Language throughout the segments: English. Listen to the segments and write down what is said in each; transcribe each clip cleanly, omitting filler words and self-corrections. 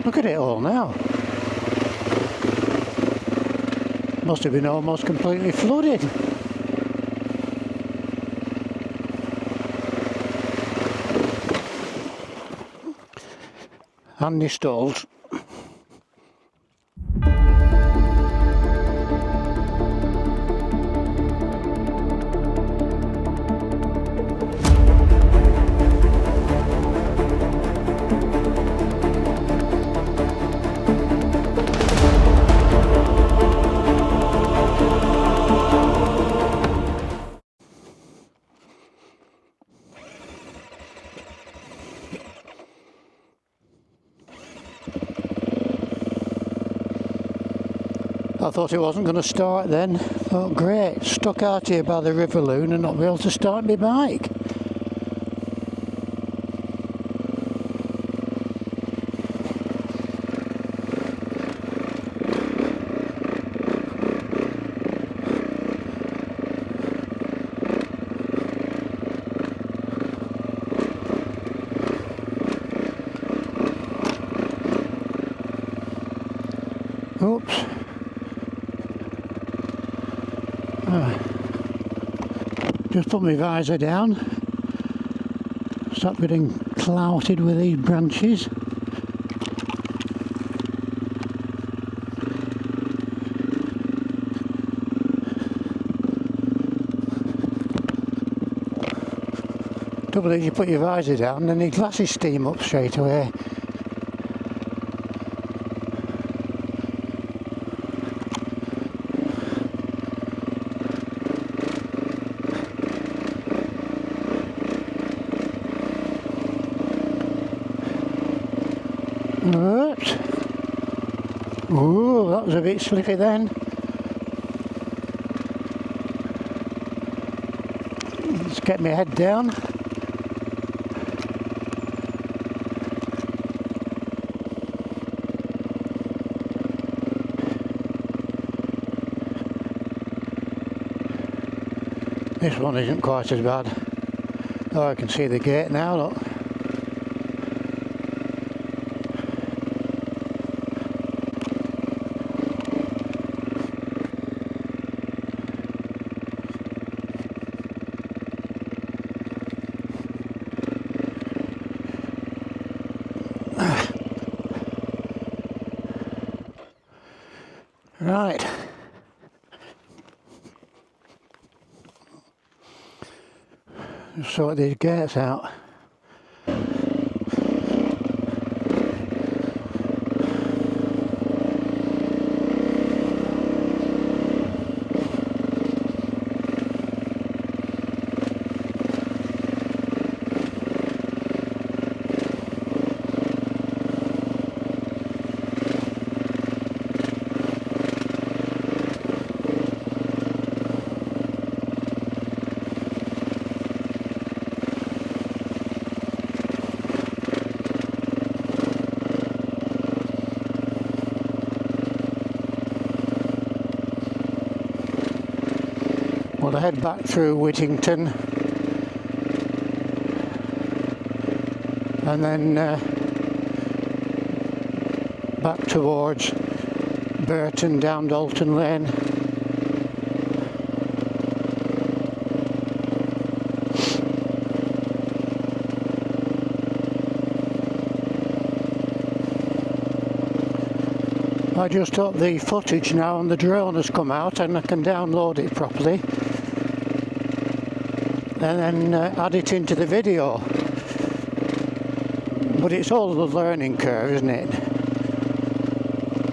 Look at it all now. Must have been almost completely flooded. And the stalls. I thought it wasn't going to start then. Oh great, stuck out here by the River Lune and not be able to start my bike. Oops. Just put my visor down. Stop getting clouted with these branches. Trouble is, you put your visor down and your glasses steam up straight away. Oops. Ooh, that was a bit slippy then. Let's get my head down. This one isn't quite as bad. Oh, I can see the gate now, look. Right. Just sort these gates out. Well, I head back through Whittington and then back towards Burton down Dalton Lane. I just hope the footage now on the drone has come out and I can download it properly and then add it into the video. But it's all the learning curve, isn't it?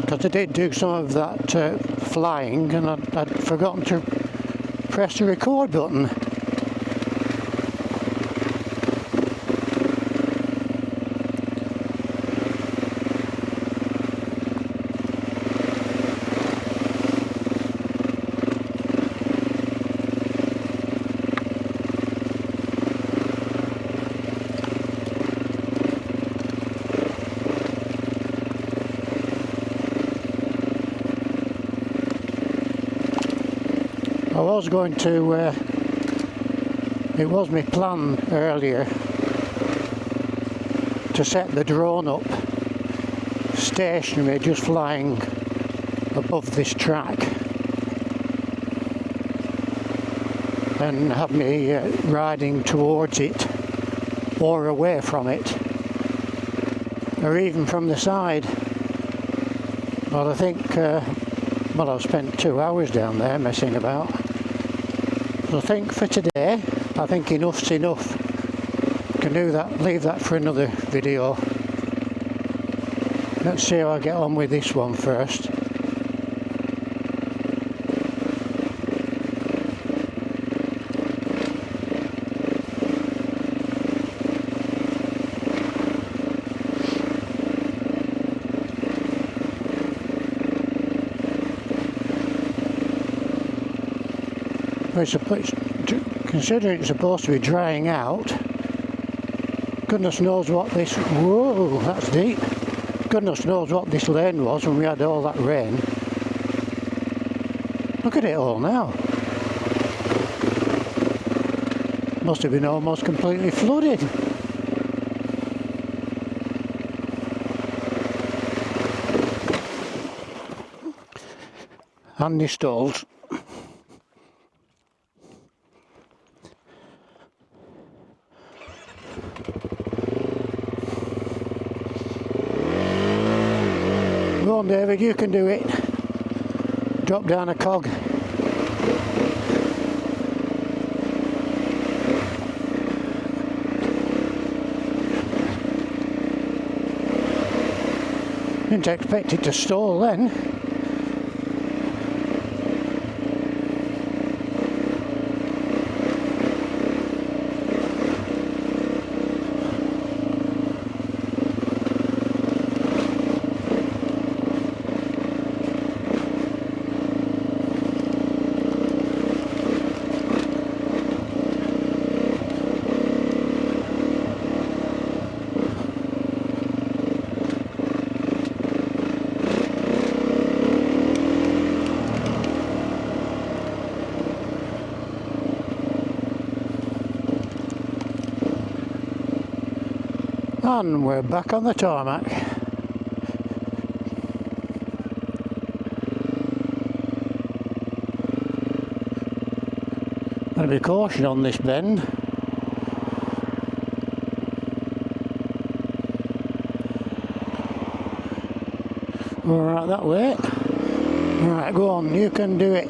Because I did do some of that flying and I'd forgotten to press the record button. I was going to, it was my plan earlier to set the drone up stationary, just flying above this track, and have me riding towards it or away from it, or even from the side. But I think, well, I've spent 2 hours down there messing about. So I think for today, I think enough's enough. Can do that, leave that for another video. Let's see how I get on with this one first. Considering it's supposed to be drying out, goodness knows what this, whoa, that's deep. Goodness knows what this lane was when we had all that rain. Look at it all now. Must have been almost completely flooded. Handy stalls. Go on, David, you can do it. Drop down a cog. Didn't expect it to stall then. And we're back on the tarmac. Gotta be caution on this bend. Alright, that way. Alright, go on, you can do it.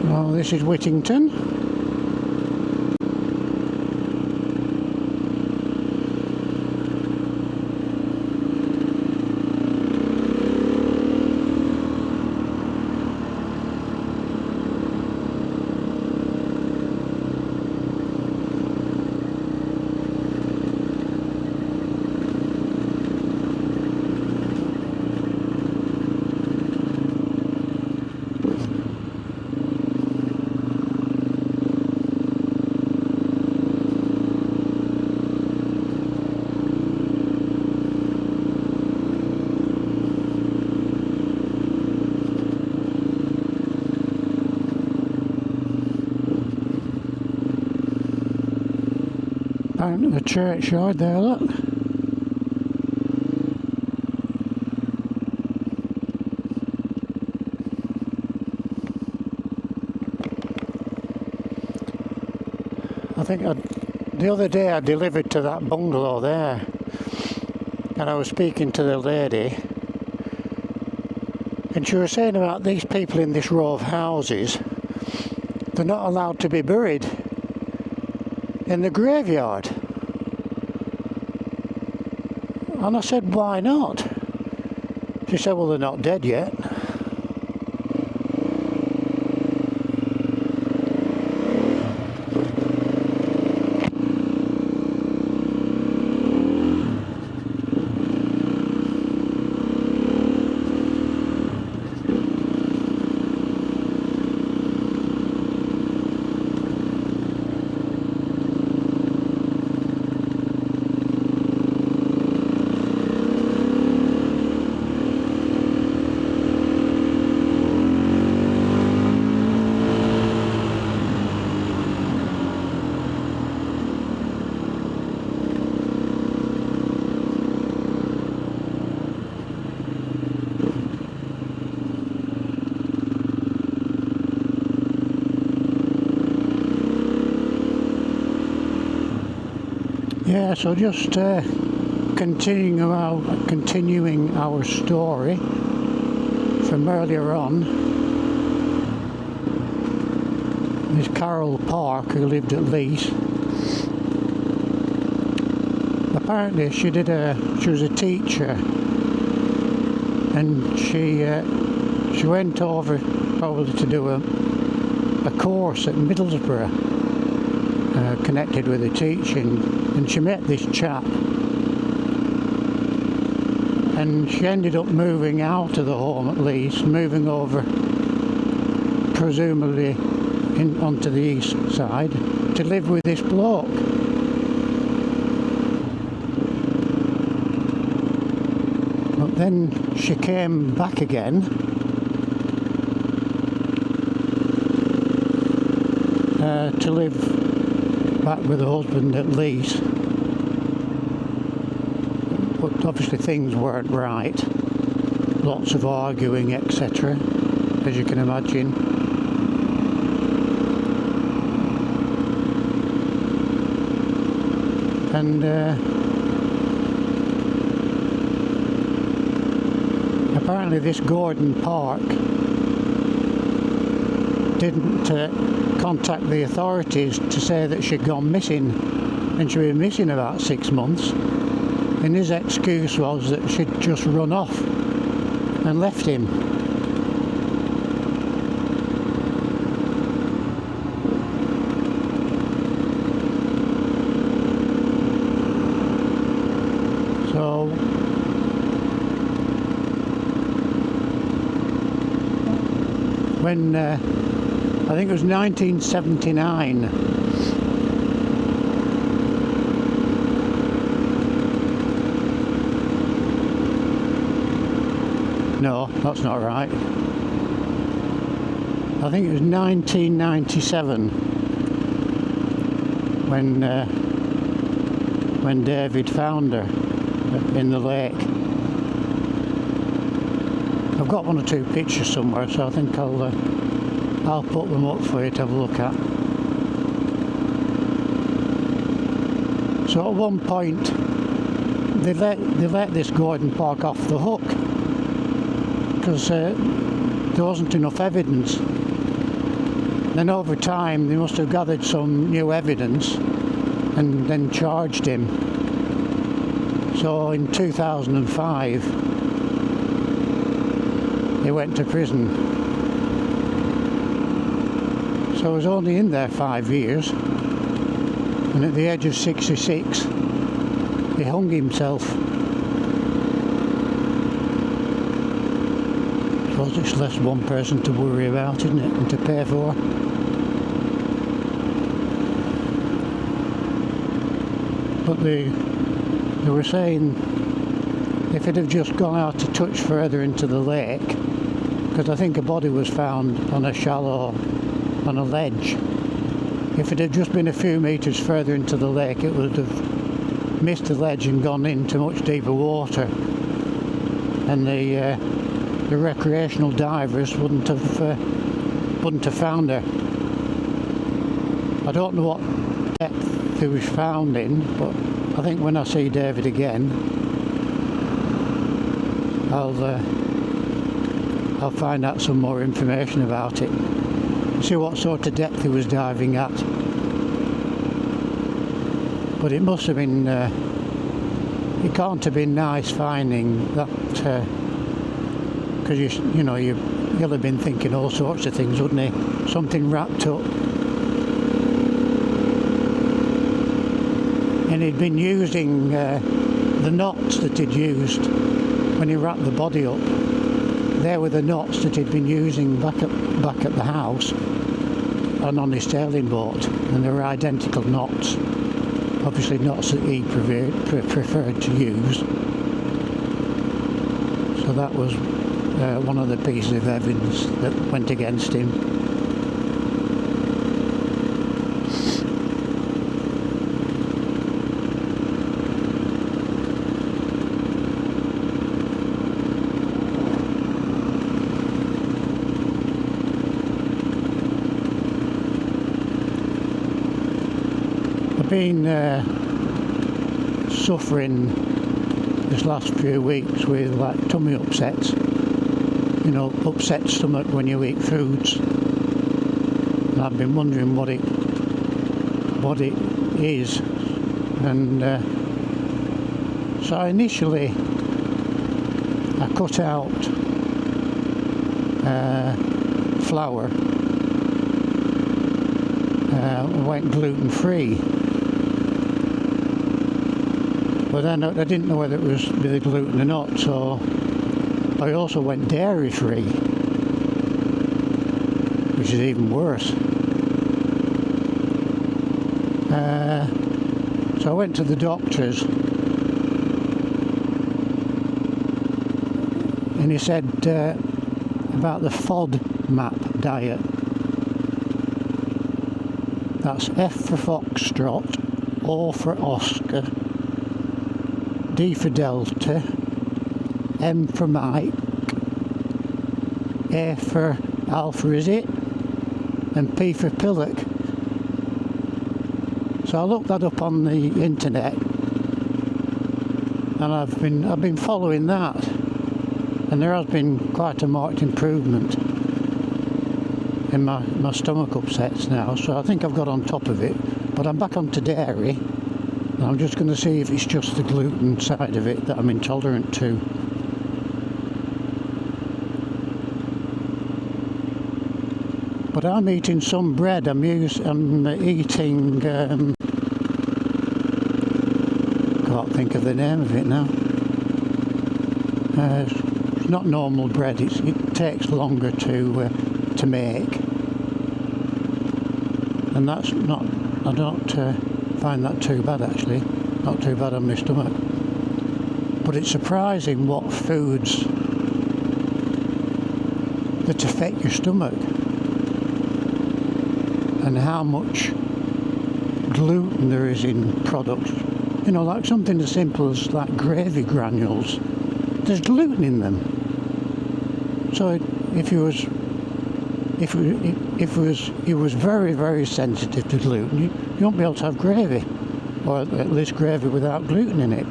So this is Whittington. Down to the churchyard there, look. I think the other day I delivered to that bungalow there, and I was speaking to the lady, and she was saying about these people in this row of houses, they're not allowed to be buried in the graveyard. And I said, why not? She said, well, they're not dead yet. Yeah, so just continuing our story from earlier on. Miss Carol Park, who lived at Leith. Apparently she was a teacher, and she went over probably to do a course at Middlesbrough connected with the teaching, and she met this chap, and she ended up moving out of the home at least, moving over presumably onto the east side to live with this bloke. But then she came back again to live back with her husband at Leith. But obviously things weren't right. Lots of arguing, etc., as you can imagine. And apparently this Gordon Park didn't contact the authorities to say that she'd gone missing, and she'd been missing about 6 months, and his excuse was that she'd just run off and left him. So when I think it was 1979, no, that's not right. I think it was 1997 when David found her in the lake. I've got one or two pictures somewhere, so I think I'll put them up for you to have a look at. So at one point they let this Gordon Park off the hook because there wasn't enough evidence. Then over time they must have gathered some new evidence and then charged him. So in 2005 he went to prison. So I was only in there 5 years, and at the age of 66 he hung himself. I suppose it's less one person to worry about, isn't it, and to pay for. But they were saying if it had just gone out a touch further into the lake, because I think a body was found on a ledge. If it had just been a few metres further into the lake, it would have missed the ledge and gone into much deeper water, and the recreational divers wouldn't have found her. I don't know what depth he was found in, but I think when I see David again, I'll find out some more information about it. See what sort of depth he was diving at. But it must have been, it can't have been nice finding that, because you'll have been thinking all sorts of things, wouldn't he? Something wrapped up. And he'd been using the knots that he'd used when he wrapped the body up. There were the knots that he'd been using back at the house and on his sailing boat, and they were identical knots. Obviously knots that he preferred to use. So that was one of the pieces of evidence that went against him. Been suffering this last few weeks with like tummy upsets, you know, upset stomach when you eat foods. And I've been wondering what it is, and so initially I cut out flour. Went gluten free, but then I didn't know whether it was with the gluten or not, so I also went dairy free, which is even worse. So I went to the doctors, and he said about the FODMAP diet. That's F for Foxtrot, O for Oscar, D for Delta, M for Mike, A for Alpha, is it? And P for Pillock. So I looked that up on the internet, and I've been following that, and there has been quite a marked improvement in my stomach upsets now, so I think I've got on top of it. But I'm back onto dairy, and I'm just going to see if it's just the gluten side of it that I'm intolerant to. But I'm eating some bread. I'm eating can't think of the name of it now. It's not normal bread. It takes longer to make, and that's not. I don't find that too bad actually. Not too bad on my stomach. But it's surprising what foods that affect your stomach, and how much gluten there is in products. You know, like something as simple as like gravy granules. There's gluten in them. So if you was very, very sensitive to gluten, you won't be able to have gravy, or at least gravy without gluten in it.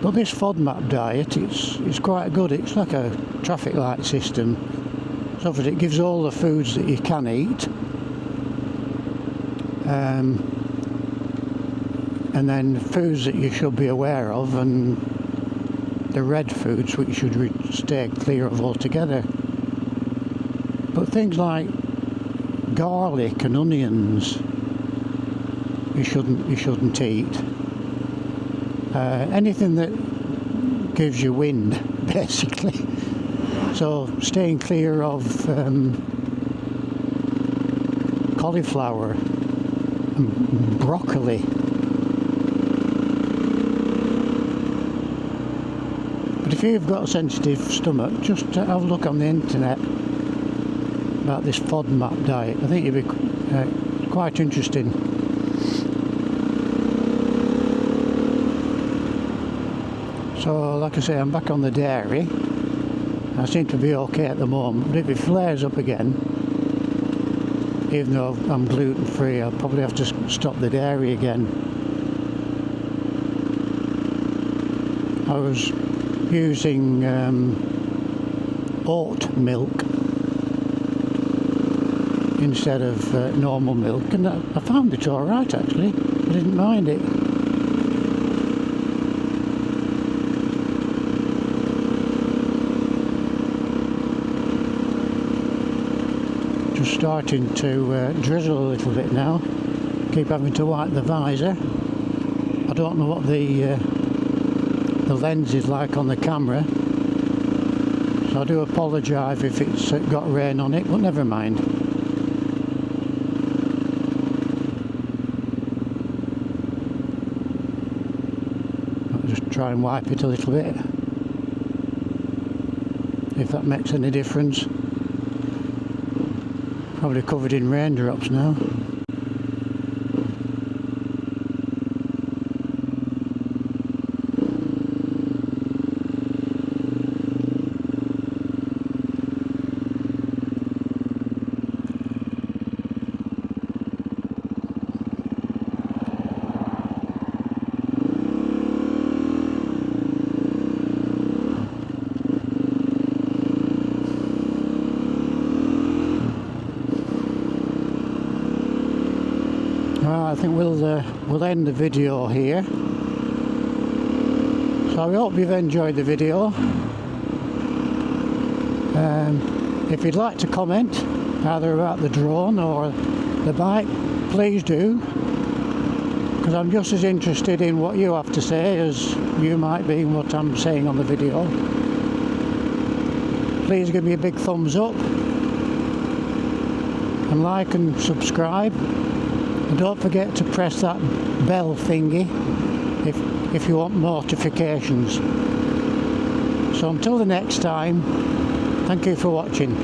But this FODMAP diet, it's quite good. It's like a traffic light system. So that it gives all the foods that you can eat, and then foods that you should be aware of, and the red foods which you should stay clear of altogether. But things like garlic and onions, you shouldn't eat. Anything that gives you wind, basically. So staying clear of cauliflower and broccoli. But if you've got a sensitive stomach, just have a look on the internet about this FODMAP diet. I think it'd be quite interesting. So, like I say, I'm back on the dairy. I seem to be okay at the moment, but if it flares up again, even though I'm gluten free, I'll probably have to stop the dairy again. I was using oat milk instead of normal milk, and I found it alright actually. I didn't mind it. Just starting to drizzle a little bit now. Keep having to wipe the visor. I don't know what the lens is like on the camera, so I do apologise if it's got rain on it, but never mind. I'll just try and wipe it a little bit, if that makes any difference. Probably covered in raindrops now. think we'll end the video here. So I hope you've enjoyed the video. If you'd like to comment either about the drone or the bike, please do, because I'm just as interested in what you have to say as you might be in what I'm saying on the video. Please give me a big thumbs up and like and subscribe, and don't forget to press that bell thingy if you want notifications. So until the next time, thank you for watching.